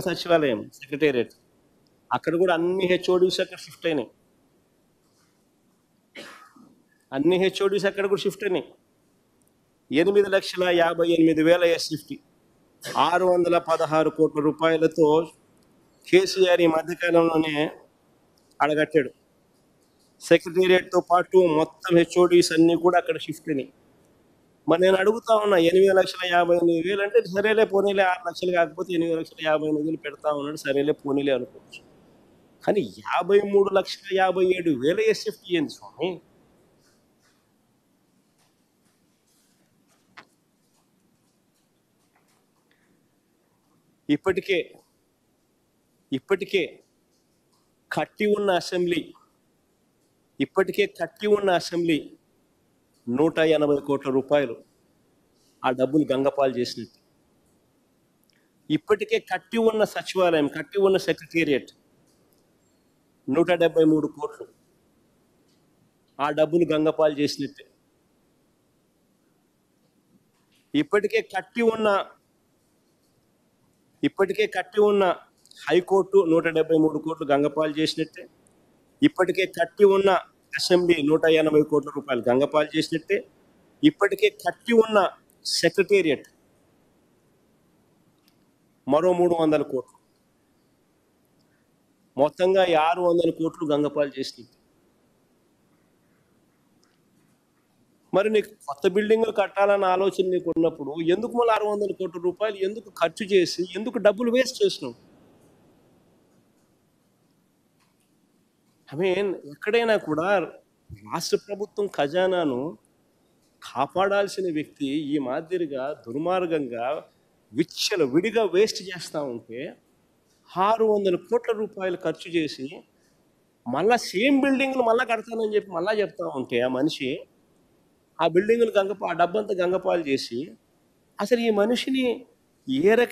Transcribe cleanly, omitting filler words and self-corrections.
సచివాలయం సెక్రటేరియట్, అక్కడ కూడా అన్ని హెచ్ఓడిస్ అక్కడ షిఫ్ట్ అయినాయి. అన్ని హెచ్ఓడిస్ అక్కడ కూడా షిఫ్ట్ అయినాయి. 8,58,000 ఎస్ఎఫ్టీ, 616 కోట్ల రూపాయలతో కేసీఆర్ ఈ మధ్యకాలంలోనే అడగట్టాడు. సెక్రటేరియట్తో పాటు మొత్తం హెచ్ఓడిస్ అన్నీ కూడా అక్కడ షిఫ్ట్ అయినాయి. మరి నేను అడుగుతా ఉన్నా, 8,58,000 అంటే సరేలే పోనీలే, 6 లక్షలు కాకపోతే 8,58,000 పెడతా ఉన్నాడు, సరేలే పోనీలే అనుకోవచ్చు. కానీ 53,57,000 ఎస్ఎఫ్టీ ఏంది స్వామి? ఇప్పటికే కట్టి ఉన్న అసెంబ్లీ 180 కోట్ల రూపాయలు ఆ డబ్బులు గంగపాలు చేసినట్టు. ఇప్పటికే కట్టి ఉన్న సచివాలయం, కట్టి ఉన్న సెక్రటేరియట్ 173 కోట్లు ఆ డబ్బులు గంగపాలు చేసినట్టే. ఇప్పటికే కట్టి ఉన్న హైకోర్టు 173 కోట్లు గంగపాలు చేసినట్టే. ఇప్పటికే కట్టి ఉన్న అసెంబ్లీ 180 కోట్ల రూపాయలు గంగపాలు చేసినట్టే. ఇప్పటికే కట్టి ఉన్న సెక్రటేరియట్ మరో 300 కోట్లు, మొత్తంగా 600 కోట్లు గంగపాలు చేసినట్టు. మరి నీకు కొత్త బిల్డింగులు కట్టాలన్న ఆలోచన నీకు ఉన్నప్పుడు ఎందుకు మళ్ళీ 600 కోట్ల రూపాయలు ఎందుకు ఖర్చు చేసి ఎందుకు డబ్బులు వేస్ట్ చేసినావు? ఎక్కడైనా కూడా రాష్ట్ర ప్రభుత్వం ఖజానాను కాపాడాల్సిన వ్యక్తి ఈ మాదిరిగా దుర్మార్గంగా విడిగా వేస్ట్ చేస్తూ ఉంటే 600 కోట్ల రూపాయలు ఖర్చు చేసి మళ్ళా సేమ్ బిల్డింగ్లు మళ్ళీ కడతానని చెప్పి మళ్ళీ చెప్తా ఉంటే ఆ మనిషి ఆ బిల్డింగ్లు ఆ డబ్బంతా గంగపాలు చేసి అసలు ఈ మనిషిని ఏ రకంగా